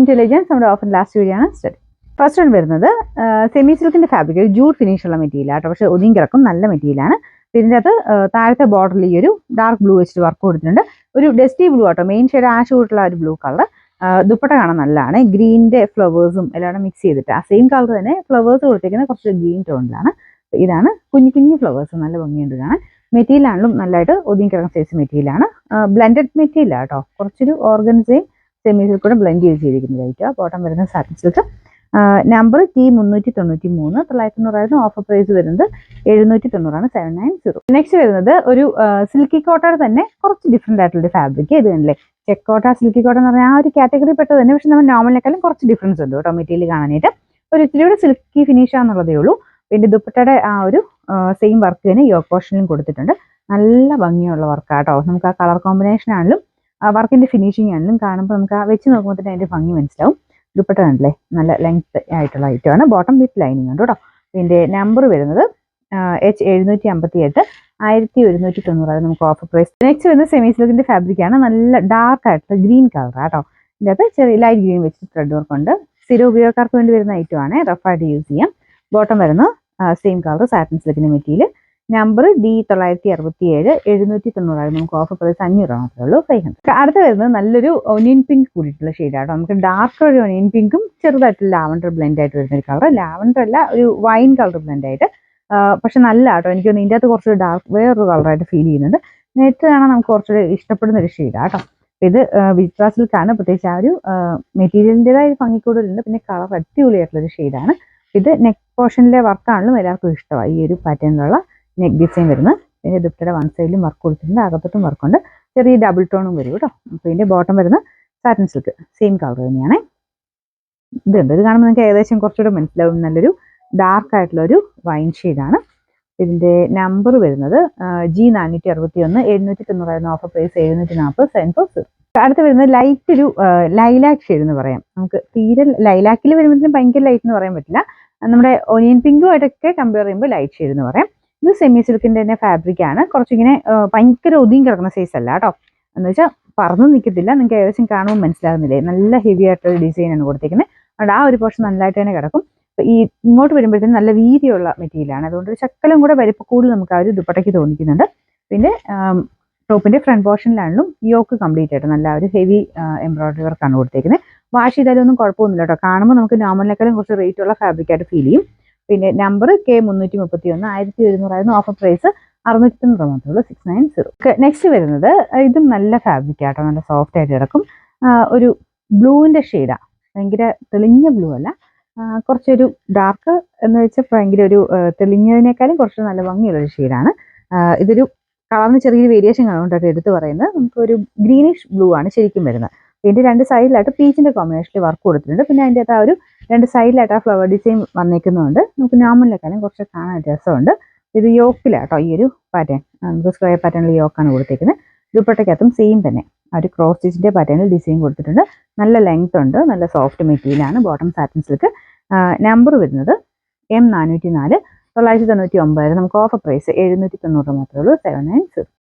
To legends. നമ്മുടെ offer last വീഡിയോയാണ് study. First one വരുന്നത് സെമി സിൽക്കിന്റെ ഫാബ്രിക്, ഒരു ജൂട്ട് ഫിനിഷ് ഉള്ള മെറ്റീരിയൽ ആട്ടോ. പക്ഷേ ഒതുങ്ങി കിടക്കും, നല്ല മെറ്റീരിയലാണ്. ഇതിൻ്റെ അകത്ത് താഴത്തെ ബോർഡറിൽ ഈ ഒരു ഡാർക്ക് ബ്ലൂ വെച്ചിട്ട് വർക്ക് കൊടുത്തിട്ടുണ്ട്. ഒരു ഡസ്റ്റി ബ്ലൂ ആട്ടോ, മെയിൻ ഷെയ്ഡ് ആഷ് കൂട്ടുള്ള ഒരു ബ്ലൂ കളർ. ദുപ്പട്ട കാണാൻ നല്ലതാണ്, ഗ്രീനിന്റെ ഫ്ലവേഴ്സും എല്ലാം മിക്സ് ചെയ്തിട്ട് ആ സെയിം കളർ തന്നെ ഫ്ലവേഴ്സ് കൊടുത്തിരിക്കുന്നത് കുറച്ച് ഗ്രീൻ ടോണിലാണ്. ഇതാണ് കുഞ്ഞു കുഞ്ഞു ഫ്ലവേഴ്സ്, നല്ല ഭംഗിയുണ്ട് കാണാൻ. മെറ്റീരിയൽ ആണെങ്കിലും നല്ലതായിട്ട് ഒതുങ്ങി കിടക്കുന്ന സൈസ് മെറ്റീരിയലാണ്. ബ്ലെൻഡഡ് മെറ്റീരിയൽ ആട്ടോ, കുറച്ചൊരു ഓർഗൻസയും സെമി സിൽക്കൂടെ ബ്ലെൻഡ് ചെയ്തിരിക്കുന്നതായിട്ട്. ബോട്ടം വരുന്ന satin silk. Number T393, 990 offer price വരുന്നത് 790, 790. നെക്സ്റ്റ് വരുന്നത് ഒരു സിൽക്കി കോട്ടയുടെ തന്നെ കുറച്ച് ഡിഫറെന്റ് ആയിട്ടുള്ള ഫാബ്രിക്. ഇത് തന്നെ ചെക്ക് കോട്ട, സിൽക്കി കോട്ട എന്ന് പറഞ്ഞാൽ ആ ഒരു കാറ്റഗറി പെട്ടത് തന്നെ. പക്ഷെ നമ്മൾ നോർമലിനേക്കാളും കുറച്ച് ഡിഫറൻസ് ഉണ്ട് കേട്ടോ മെറ്റീരിയൽ കാണാനായിട്ട്. ഒരു ഇത്തിരി കൂടെ സിൽക്കി ഫിനിഷ് ആണെന്നുള്ളതേ ഉള്ളൂ. പിന്നെ ദുപ്പട്ടയുടെ ആ ഒരു സെയിം വർക്ക് തന്നെ യോക്ക് പോർഷനിലും കൊടുത്തിട്ടുണ്ട്. നല്ല ഭംഗിയുള്ള വർക്കാട്ടോ. നമുക്ക് ആ കളർ കോമ്പിനേഷൻ ആണെങ്കിലും വർക്കിന്റെ ഫിനിഷിംഗ് ആണെങ്കിലും കാണുമ്പോൾ നമുക്ക് ആ വെച്ച് നോക്കുമ്പോൾ തന്നെ അതിന്റെ ഭംഗി മനസ്സിലാവും. ദുപ്പട്ട കണ്ടില്ലേ, നല്ല ലെങ്ത് ആയിട്ടുള്ള ഐറ്റമാണ്. ബോട്ടം വിത്ത് ലൈനിങ് ഉണ്ട് കേട്ടോ. ഇതിന്റെ നമ്പർ വരുന്നത് H758, 1190 നമുക്ക് ഓഫർ പ്രൈസ്. നെക്സ്റ്റ് വരുന്നത് സെമി സിൽക്കിന്റെ ഫാബ്രിക് ആണ്. നല്ല ഡാർക്ക് ആയിട്ടുള്ള ഗ്രീൻ കളർ ആട്ടോ. ഇതിൻ്റെ അകത്ത് ചെറിയ ലൈറ്റ് ഗ്രീൻ വെച്ച് ത്രെഡ് വർക്ക് ഉണ്ട്. സ്ഥിര ഉപയോഗക്കാർക്ക് വേണ്ടി വരുന്ന ഐറ്റം ആണ്, റഫായിട്ട് യൂസ് ചെയ്യാം. ബോട്ടം വരുന്ന സെയിം കളർ സാറ്റിൻ സിൽക്കിന്റെ മെറ്റീരിയൽ. നമ്പർ D967, 790 നമുക്ക് ഓഫർ പ്രൈസ് 500 മാത്രമേ ഉള്ളൂ, 500. അടുത്ത് വരുന്നത് നല്ലൊരു ഒനിയൻ പിങ്ക് കൂടിയിട്ടുള്ള ഷെയ്ഡാട്ടോ. നമുക്ക് ഡാർക്ക് ഒരു ഒനിയൻ പിങ്കും ചെറുതായിട്ട് ലാവൻഡർ ബ്ലെൻഡ് ആയിട്ട് വരുന്ന ഒരു കളർ. ലാവൻഡർ അല്ല, ഒരു വൈൻ കളർ ബ്ലെൻഡ് ആയിട്ട്. പക്ഷെ നല്ല ആട്ടോ, എനിക്ക് തോന്നുന്നു ഇതിൻ്റെ അകത്ത് കുറച്ച് ഡാർക്ക് വേറൊരു കളറായിട്ട് ഫീൽ ചെയ്യുന്നുണ്ട്. നെറ്റ് കാണാൻ നമുക്ക് കുറച്ചുകൂടി ഇഷ്ടപ്പെടുന്ന ഒരു ഷെയ്ഡാട്ടോ. ഇത് വിത്ര സിൽക്കാണ്. പ്രത്യേകിച്ച് ആ ഒരു മെറ്റീരിയലിൻ്റെതായ ഭംഗി കൂടുതലുണ്ട്. പിന്നെ കളർ അടിപൊളിയായിട്ടുള്ളൊരു ഷെയ്ഡാണ്. ഇത് നെക്ക് പോർഷനിലെ വർക്കാണെങ്കിലും എല്ലാവർക്കും ഇഷ്ടമായി ഈ ഒരു പാറ്റേണിലുള്ള നെക്ക് ഡിസൈൻ വരുന്നത്. പിന്നെ ദുപ്പട്ടയുടെ വൺ സൈഡിലും വർക്ക് കൊടുത്തിട്ടുണ്ട്, അകത്തോട്ടും വർക്കുണ്ട്. ചെറിയ ഡബിൾ ടോണും വരും കേട്ടോ. അപ്പോൾ ഇതിൻ്റെ ബോട്ടം വരുന്നത് സാറ്റിൻ സിൽക്ക്, സെയിം കളർ തന്നെയാണ്. ഇതുണ്ട്, ഇത് കാണുമ്പോൾ നിങ്ങൾക്ക് ഏകദേശം കുറച്ചുകൂടെ മനസ്സിലാവും. നല്ലൊരു ഡാർക്ക് ആയിട്ടുള്ള ഒരു വൈൻ ഷെയ്ഡാണ്. ഇതിൻ്റെ നമ്പർ വരുന്നത് G461, 790 ഓഫർ പ്രൈസ് 740, 740. അടുത്ത് വരുന്നത് ലൈറ്റ് ഒരു ലൈലാക്ക് ഷെയ്ഡ് എന്ന് പറയാം. നമുക്ക് തീരെ ലൈലാക്കിൽ വരുമ്പോഴത്തേനും ഭയങ്കര ലൈറ്റ് എന്ന് പറയാൻ പറ്റില്ല. നമ്മുടെ ഒനിയൻ പിങ്കുമായിട്ടൊക്കെ കമ്പയർ ചെയ്യുമ്പോൾ ലൈറ്റ് ഷെയ്ഡ് എന്ന് പറയാം. ഇത് സെമി സിൽക്കിന്റെ തന്നെ ഫാബ്രിക് ആണ്. കുറച്ചിങ്ങനെ ഭയങ്കര ഒതുങ്ങി കിടക്കുന്ന സൈസ് അല്ല കേട്ടോ. എന്ന് വെച്ചാൽ പറന്ന് നിൽക്കത്തില്ല, നിങ്ങൾക്ക് ഏകദേശം കാണുമ്പോൾ മനസ്സിലാകുന്നില്ലേ. നല്ല ഹെവി ആയിട്ടുള്ള ഡിസൈൻ ആണ് കൊടുത്തിരിക്കുന്നത്. അതുകൊണ്ട് ആ ഒരു പോർഷൻ നല്ലതായിട്ട് തന്നെ കിടക്കും. ഈ ഇങ്ങോട്ട് വരുമ്പോഴത്തേനും നല്ല വീതിയുള്ള മെറ്റീരിയലാണ്. അതുകൊണ്ട് ഒരു ശക്കലം കൂടെ വലിപ്പക്കൂടുതൽ നമുക്ക് ആ ഒരു ദുപ്പട്ടയ്ക്ക് തോന്നിക്കുന്നുണ്ട്. പിന്നെ ടോപ്പിന്റെ ഫ്രണ്ട് പോർഷനിലാണെങ്കിലും യോക്ക് കംപ്ലീറ്റ് ആയിട്ട് നല്ല ഒരു ഹെവി എംബ്രോയിഡറി വർക്കാണ് കൊടുത്തേക്കുന്നത്. വാഷ് ചെയ്താലൊന്നും കുഴപ്പമൊന്നുമില്ല കേട്ടോ. കാണുമ്പോൾ നമുക്ക് നോർമലിനേക്കാളും കുറച്ച് റേറ്റ് ഉള്ള ഫാബ്രിക് ആയിട്ട് ഫീൽ ചെയ്യും. പിന്നെ നമ്പർ K331, 1100 ഓഫർ പ്രൈസ് 690 മാത്രമേ ഉള്ളൂ, 690. നെക്സ്റ്റ് വരുന്നത് ഇതും നല്ല ഫാബ്രിക് ആട്ടോ, നല്ല സോഫ്റ്റ് ആയിട്ട് കിടക്കും. ഒരു ബ്ലൂവിന്റെ ഷെയ്ഡാണ്, ഭയങ്കര തെളിഞ്ഞ ബ്ലൂ അല്ല, കുറച്ചൊരു ഡാർക്ക് എന്ന് വെച്ചാൽ ഭയങ്കര ഒരു തെളിഞ്ഞതിനേക്കാളും കുറച്ച് നല്ല ഭംഗിയുള്ളൊരു ഷെയ്ഡാണ്. ഇതൊരു കളറിന് ചെറിയൊരു വേരിയേഷൻ കാണുകൊണ്ടായിട്ട് എടുത്ത് പറയുന്നത്. നമുക്കൊരു ഗ്രീനിഷ് ബ്ലൂ ആണ് ശരിക്കും വരുന്നത്. ഇതിൻ്റെ രണ്ട് സൈഡിലായിട്ട് പീച്ചിന്റെ കോമ്പിനേഷനിൽ വർക്ക് കൊടുത്തിട്ടുണ്ട്. പിന്നെ അതിൻ്റെ അകത്ത് ആ ഒരു രണ്ട് സൈഡിലായിട്ട് ആ ഫ്ലവർ ഡിസൈൻ വന്നേക്കുന്നുണ്ട്. നമുക്ക് നോർമലിനേക്കാളും കുറച്ച് കാണാൻ രസമുണ്ട്. ഇത് യോക്കിലാട്ടോ ഈ ഒരു പാറ്റേൺ, നമുക്ക് സ്ക്വയർ പാറ്റേണിൽ യോക്കാണ് കൊടുത്തേക്കുന്നത്. ദുപ്പട്ടയ്ക്കകത്തും സെയിം തന്നെ ആ ഒരു ക്രോസ് സ്റ്റിച്ചിന്റെ പാറ്റേണിൽ ഡിസൈൻ കൊടുത്തിട്ടുണ്ട്. നല്ല ലെങ്ത് ഉണ്ട്, നല്ല സോഫ്റ്റ് മെറ്റീരിയലാണ്. Bottom satin silk. നമ്പർ വരുന്നത് M404, 999 നമുക്ക് ഓഫർ പ്രൈസ് 790 മാത്രമേ ഉള്ളൂ, 790.